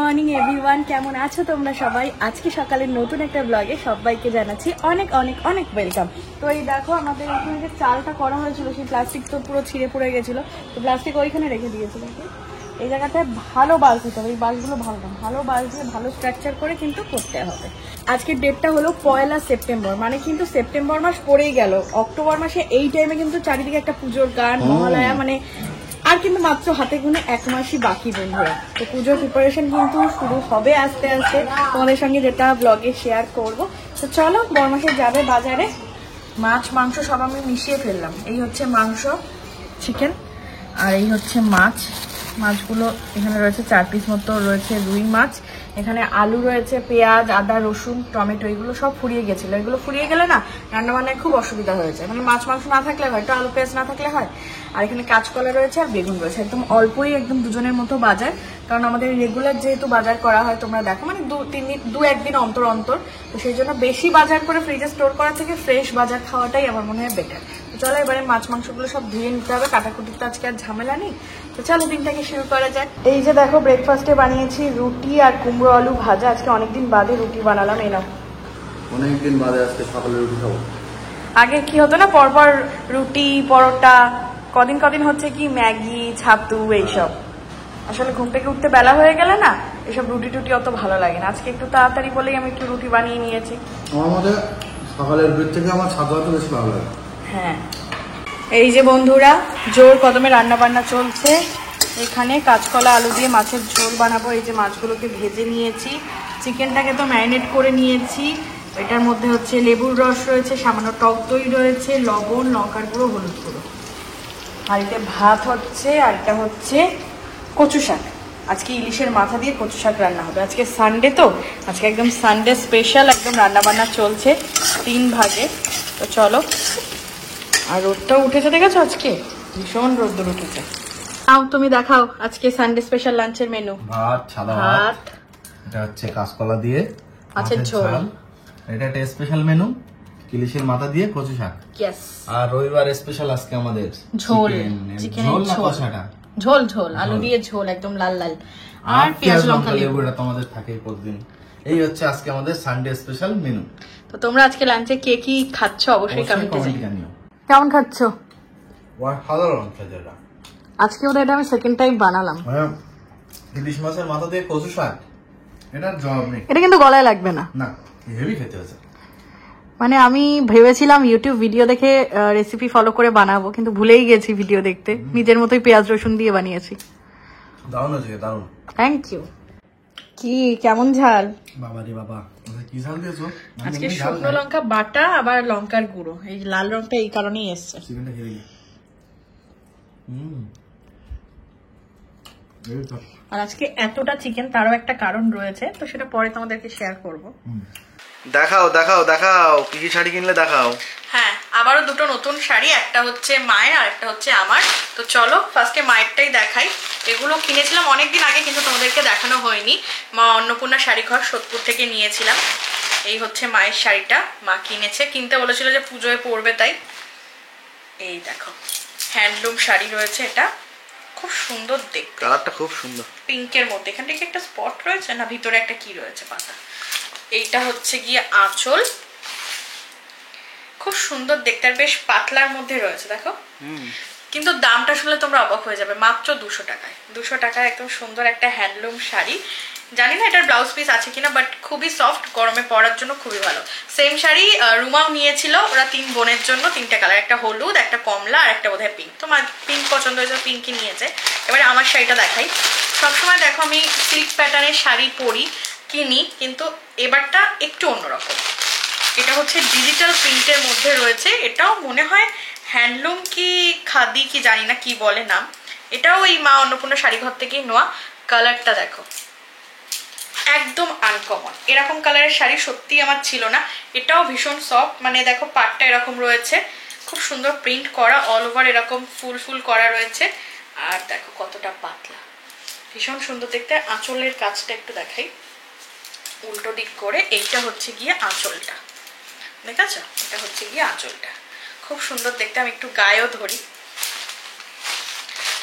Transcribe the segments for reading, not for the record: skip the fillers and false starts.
Morning everyone, কেমন আছো তোমরা সবাই? আজকে সকালের নতুন একটা ব্লগে সবাইকে জানাচ্ছি অনেক অনেক অনেক ওয়েলকাম। তো এই দেখো আমাদের এখানে যে চালটা করা হয়েছিল সেই প্লাস্টিক তো পুরো ছিঁড়ে পড়ে গেছিলো, তো প্লাস্টিক ওইখানে রেখে দিয়েছিল। এই জায়গাটায় ভালো বাল্ব হতে হবে, এই বাল্বগুলো ভালো না, ভালো বাল্ব দিয়ে ভালো স্ট্রাকচার করে কিন্তু করতে হবে। আজকের ডেটটা হলো 1 সেপ্টেম্বর, মানে কিন্তু সেপ্টেম্বর মাস পড়েই গেল। অক্টোবর মাসে এই টাইমে কিন্তু চারিদিকে একটা পুজোর গান, মহালয়া, মানে আর কিন্তু মাত্র হাতে গুনে 1 মাসই বাকি বন্ধুরা। তো পুজোর প্রিপারেশন কিন্তু শুরু হবে আস্তে আস্তে, তোমাদের সঙ্গে যেটা ব্লগে শেয়ার করব। তো চলো, বরমাসে যাবে বাজারে, মাছ মাংস সব আমি মিশিয়ে ফেললাম। এই হচ্ছে মাংস, চিকেন, আর এই হচ্ছে মাছ। মাছগুলো এখানে রয়েছে 4 পিস মতো রয়েছে রুই মাছ। এখানে আলু রয়েছে, পেঁয়াজ, আদা, রসুন, টমেটো, এগুলো সব ফুরিয়ে গেছিলো। এগুলো ফুরিয়ে গেলে না রান্না বান্নায় খুব অসুবিধা হয়েছে, মানে মাছ মাংস না থাকলে হয়, একটু আলু পেঁয়াজ না থাকলে হয়। আর এখানে কাঁচকলা রয়েছে আর বেগুন রয়েছে, একদম অল্পই, একদম দুজনের মতো বাজার। কারণ আমাদের রেগুলার যেহেতু বাজার করা হয়, তোমরা দেখো, মানে 2-3 দিন অন্তর অন্তর, তো সেই জন্য বেশি বাজার করে ফ্রিজে স্টোর করা থেকে ফ্রেশ বাজার খাওয়াটাই আমার মনে হয় বেটার। তো চলো এবারে মাছ মাংসগুলো সব ধুয়ে নিতে হবে, কাটাকুটি তো আজকে আর ঝামেলা নেই। তো চলো দিনটাকে শুরু করা যাক। এই যে দেখো ব্রেকফাস্টে বানিয়েছি রুটি আর কুমড়ো আলু ভাজা। আজকে অনেকদিন বাদে রুটি বানালাম। এই নাও, অনেকদিন বাদে আজকে সকালে রুটি খাবো। আগে কি হতো না, পরপর রুটি পরোটা, কদিন কদিন হচ্ছে কি ম্যাগি, ছাতু, এইসব। আসলে ঘুম থেকে উঠতে বেলা হয়ে গেলে না এসব রুটি টুটি অত ভালো লাগে না। আজকে একটু তাড়াতাড়ি বলেই আমি একটু রুটি বানিয়ে নিয়েছি। আমার মতে সকালের রুটি থেকে আমার ছাতু ভাত বেশি ভালো লাগে। হ্যাঁ, এই যে বন্ধুরা জোর কদমে রান্না বান্না চলছে। এখানে কাঁচকলা আলু দিয়ে মাছের ঝোল বানাবো। এই যে মাছগুলোকে ভেজে নিয়েছি, চিকেনটাকে তো ম্যারিনেট করে নিয়েছি। এটার মধ্যে হচ্ছে লেবুর রস রয়েছে, সামান্য টক দই রয়েছে, লবণ, লঙ্কার গুঁড়ো, হলুদ গুঁড়ো। আর এটা ভাত হচ্ছে, আর এটা হচ্ছে কচু শাক। আজকে ইলিশের মাথা দিয়ে কচু শাক রান্না হবে। আজকে সানডে তো, আজকে একদম সানডে স্পেশাল, একদম রান্না বান্না চলছে 3 ভাগে। তো চলো। আর রোদটাও উঠেছে, দেখেছো আজকে ভীষণ রোদ্দুর উঠেছে। তাও তুমি দেখাও আজকে সানডে স্পেশাল লাঞ্চের মেনু। ভাত, সাদা ভাত, এটা হচ্ছে কাঁচকলা দিয়ে মাছের ঝোল। এটা একটা স্পেশাল মেনু, ইলিশের মাথা দিয়ে কচু শাক। ইয়েস। আর রবিবার স্পেশাল আজকে আমাদের ঝোল, ঝোল না কষাটা? ঝোল, ঝোল আলু দিয়ে ঝোল, একদম লাল লাল, আর পেঁয়াজ লঙ্কা লেবু। এটা তো আমাদের থাকেই প্রতিদিন। এই হচ্ছে আজকে আমাদের সানডে স্পেশাল মেনু। তো তোমরা আজকে লাঞ্চে কে কি খাচ্ছ অবশ্যই কমেন্টে জানিও। কেমন খাচ্ছ? সাধারণ খেতে এটা। আজকে ওদের এটা আমি সেকেন্ড টাইম বানালাম। ইলিশ মাছের মাথা দিয়ে কচু শাক, এটার জবাব নেই। এটা কিন্তু গলায় লাগবে না, না হেভি খেতে হয়েছে। মানে আমি ভেবেছিলাম ইউটিউব ভিডিও দেখে রেসিপি ফলো করে বানাবো, কিন্তু ভুলেই গেছি ভিডিও দেখতে। নিজের মতোই পেঁয়াজ রসুন দিয়ে বানিয়েছি। দারুণ হয়েছে, দারুণ। Thank you. কি কেমন ঝাল? বাবা রে বাবা, কি ঝাল দিয়েছো? আজকে শুকনো লঙ্কা বাটা, আবার লঙ্কার গুঁড়ো, এই লাল রংটা এই কারণেই এসছে। চিকেনটা খেয়ে নিই। আর আজকে এতটা চিকেন, তারও একটা কারণ রয়েছে, তো সেটা পরে তোমাদেরকে শেয়ার করব। দেখাও দেখাও দেখাও, কি কি শাড়ি কিনলে দেখাও। হ্যাঁ, আবারও দুটো নতুন শাড়ি, একটা হচ্ছে মায়ের আর একটা হচ্ছে আমার। তো চলো ফার্স্টে মায়েরটাই দেখাই। এগুলো কিনেছিলাম অনেকদিন আগে, কিন্তু তোমাদেরকে দেখানো হয়নি। মা অন্নপূর্ণা শাড়ি ঘর সোদপুর থেকে নিয়েছিলাম। এই হচ্ছে মায়ের শাড়িটা, মা কিনেছে, কিনতে বলেছিল যে পুজোয় পরবে, তাই। এই দেখো হ্যান্ডলুম শাড়ি রয়েছে, এটা খুব সুন্দর দেখতে, কালারটা খুব সুন্দর, পিঙ্কের মধ্যে। এখান থেকে একটা স্পট রয়েছে না, ভিতরে একটা কি রয়েছে পাতা। এইটা হচ্ছে গিয়ে আঁচল, খুব সুন্দর দেখতে, আর বেশ পাতলার মধ্যে রয়েছে দেখো। কিন্তু দামটা শুনলে তোমরা অবাক হয়ে যাবে, মাত্র 200 টাকায়। 200 টাকায় একদম সুন্দর একটা হ্যান্ডলুম শাড়ি। জানি না এটার ব্লাউজ পিস আছে কিনা, বাট খুবই সফট, গরমে পরার জন্য খুবই ভালো। সেম শাড়ি রুমাও নিয়েছিল, ওরা 3 বোনের জন্য 3টে কালার, একটা হলুদ, একটা কমলা, আর একটা বোধহয় পিঙ্ক। তোমার পিঙ্ক পছন্দ হয়েছে, পিঙ্কই নিয়েছে। এবারে আমার শাড়িটা দেখাই। সবসময় দেখো আমি সিল্ক প্যাটার্নের শাড়ি পরি, কিনি, কিন্তু এবারটা একটু অন্যরকম। এটা হচ্ছে ডিজিটাল প্রিন্টের মধ্যে রয়েছে। এটাও মনে হয় হ্যান্ডলুম কি খাদি কি জানি না কি বলে নাম। এটাও এই মা অন্নপূর্ণা শাড়ি ঘর থেকেই নেওয়া। কালারটা দেখো, একদম আনকমন। এরকম কালারের শাড়ি সত্যি আমার ছিল না। এটাও ভীষণ সফট, মানে দেখো পাটটা এরকম রয়েছে, খুব সুন্দর প্রিন্ট করা, অল ওভার এরকম ফুল ফুল করা রয়েছে। আর দেখো কতটা পাতলা, ভীষণ সুন্দর দেখতে। আঁচলের কাজটা একটু দেখাই, উল্টো দিক করে। এইটা হচ্ছে গিয়ে আঁচলটা, দেখেছো? এটা হচ্ছে গিয়ে আঁচলটা, খুব সুন্দর দেখতে। আমি একটু গায়েও ধরি।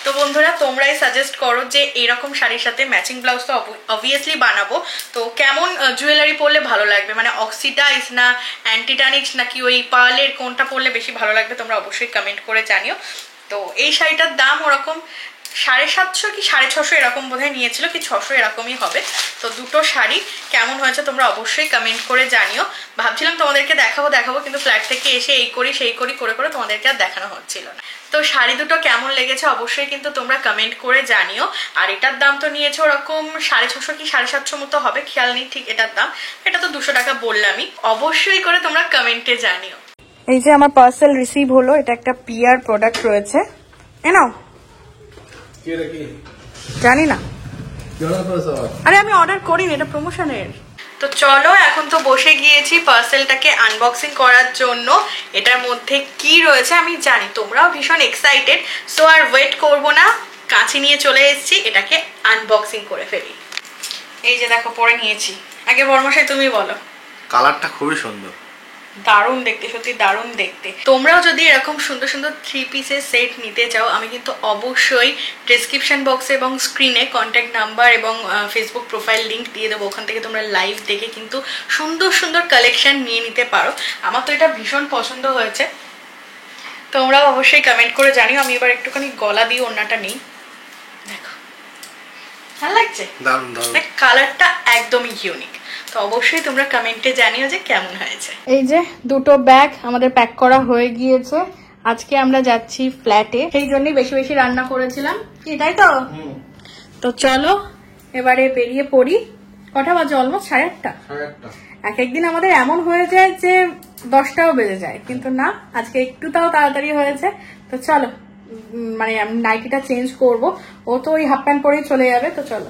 তো তো বন্ধুরা তোমরাই সাজেস্ট করো যে এরকম শাড়ির সাথে ম্যাচিং ব্লাউজ তো অবভিয়াসলি বানাবো, তো কেমন জুয়েলারি পরলে ভালো লাগবে, মানে অক্সিডাইজ না অ্যান্টিটানিক্স নাকি ওই পার্লের, কোনটা পরলে বেশি ভালো লাগবে তোমরা অবশ্যই কমেন্ট করে জানিও। তো এই শাড়িটার দাম ওরকম 750 কি 650 এরকম বোধহয় নিয়েছিল, কি 600 এরকমই হবে। তো দুটো শাড়ি কেমন হয়েছে তোমরা অবশ্যই কমেন্ট করে জানিও। ভাবছিলাম তোমাদেরকে দেখাবো কিন্তু ফ্ল্যাট থেকে এসে এই করি সেই করি করে তোমাদেরকে আর দেখানো হচ্ছিল না। তো শাড়ি দুটো কেমন লেগেছে অবশ্যই কিন্তু তোমরা কমেন্ট করে জানিও। আর এটার দাম তো নিয়েছে ওরকম 650 কি 750 মতো হবে, খেয়াল নেই ঠিক এটার দাম। এটা তো 200 টাকা বললামই, অবশ্যই করে তোমরা কমেন্টে জানিও। এই যে আমার পার্সেল রিসিভ হলো, এটা একটা পিআর প্রোডাক্ট রয়েছে, নাও জানি না, আরে আমি অর্ডার করিনি, এটা প্রমোশনের। তো চলো এখন তো বসে গিয়েছি পার্সেলটাকে আনবক্সিং করার জন্য। এটার মধ্যে কি রয়েছে আমি জানি, তোমরাও ভীষণ এক্সাইটেড, সো আর ওয়েট করবো না, কাছে নিয়ে চলে এসেছি, এটাকে আনবক্সিং করে ফেলি। এই যে দেখো পরে নিয়েছি, আগে বর্মশাই তুমি বলো। কালারটা খুবই সুন্দর, দারুণ দেখতে, সত্যি দারুণ দেখতে। তোমরাও যদি এরকম সুন্দর সুন্দর 3 পিসের সেট নিতে চাও, আমি কিন্তু অবশ্যই ডেসক্রিপশন বক্সে এবং স্ক্রিনে কন্ট্যাক্ট নাম্বার এবং ফেসবুক প্রোফাইল লিঙ্ক দিয়ে দেবো, ওখান থেকে তোমরা লাইভ দেখে কিন্তু সুন্দর সুন্দর কালেকশন নিয়ে নিতে পারো। আমার তো এটা ভীষণ পছন্দ হয়েছে, তোমরাও অবশ্যই কমেন্ট করে জানিও। আমি এবার একটুখানি গলা দিয়ে ওড়নাটা নেই, দেখো ভালো লাগছে, কালারটা একদমই ইউনিক। তো অবশ্যই তোমরা কমেন্টে জানিও যে কেমন হয়েছে। এই যে দুটো ব্যাগ আমাদের প্যাক করা হয়ে গিয়েছে। আজকে আমরা যাচ্ছি ফ্ল্যাটে, সেই জন্যই বেশি বেশি রান্না করেছিলাম, কি তাই তো? তো চলো এবারে বেরিয়ে পড়ি। কটা বাজে? অলমোস্ট 8:30। এক একদিন আমাদের এমন হয়ে যায় যে 10টাও বেজে যায়, কিন্তু না, আজকে একটু তাও তাড়াতাড়ি হয়েছে। তো চলো, মানে আমি নাইটিটা চেঞ্জ করব, ও তো ওই হাফ প্যান্ট পরেই চলে যাবে। তো চলো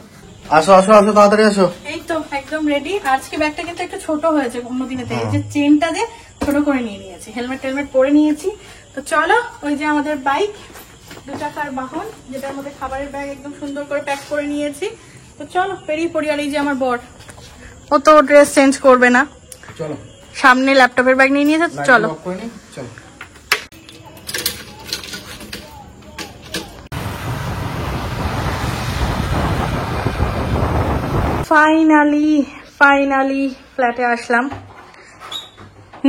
আসো আসো আসো, তাড়াতাড়ি আসো। এই তো একদম রেডি। আজকে ব্যাগটা কিন্তু একটু ছোট হয়েছে অন্য দিনের থেকে, যে চেনটা দিয়ে ছোট করে নিয়ে নিয়েছি, হেলমেট টেলমেট পরে নিয়েছি। তো চলো, ওই যে আমাদের বাইক, 2 চাকার বাহন, যেটার মধ্যে খাবারের ব্যাগ একদম সুন্দর করে প্যাক করে নিয়েছি। তো চলো বেরিয়ে পড়ি। আর এই যে আমার বর, ও তো ড্রেস চেঞ্জ করবে না, চলো সামনে ল্যাপটপের ব্যাগ নিয়ে নিয়েছে। চলো চলো। ফাইনালি ফ্ল্যাটে আসলাম।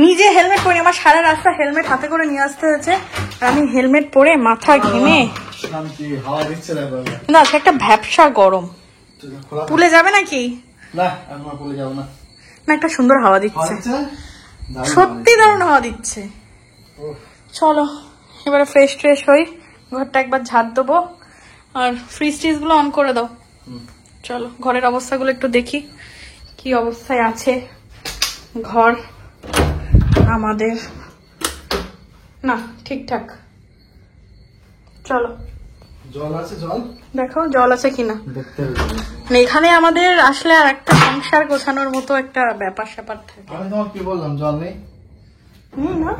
নিজে হেলমেট পরে, আমার সারা রাস্তা হেলমেট হাতে করে নিয়ে আসতে হয়েছে, আর আমি হেলমেট পরে মাথা ঘেমে, না আজকে একটা ভ্যাপসা গরম। পুলে যাবে নাকি? না পুলে যাবো না, না একটা সুন্দর হাওয়া দিচ্ছে, সত্যি দারুণ হাওয়া দিচ্ছে। চলো এবারে ফ্রেশ ট্রেশ হই, ঘরটা একবার ঝাড় দেবো, আর ফ্রিজ ট্রিজ গুলো অন করে দাও। চলো ঘরের অবস্থাগুলো একটু দেখি কি অবস্থায় আছে ঘর আমাদের। না ঠিকঠাক, চলো জল আছে, জল দেখো জল আছে কিনা। এখানে আমাদের আসলে আর একটা সংসার গোছানোর মতো একটা ব্যাপার স্যাপার থাকে। আমি তোমাকে কি বললাম, জল নেই না,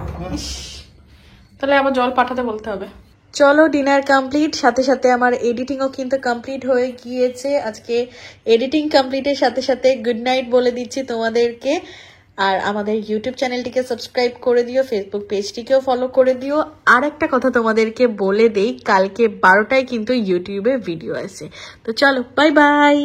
তাহলে আবার জল পাঠাতে বলতে হবে। চলো ডিনার কমপ্লিট, সাথে সাথে আমার এডিটিংও কিন্তু কমপ্লিট হয়ে গিয়েছে। আজকে এডিটিং কমপ্লিটের সাথে সাথে গুড নাইট বলে দিচ্ছি তোমাদেরকে। আর আমাদের ইউটিউব চ্যানেলটিকে সাবস্ক্রাইব করে দিও, ফেসবুক পেজটিকেও ফলো করে দিও। আর একটা কথা তোমাদেরকে বলে দেই, কালকে 12টায় কিন্তু ইউটিউবে ভিডিও আছে। তো চলো বাই বাই।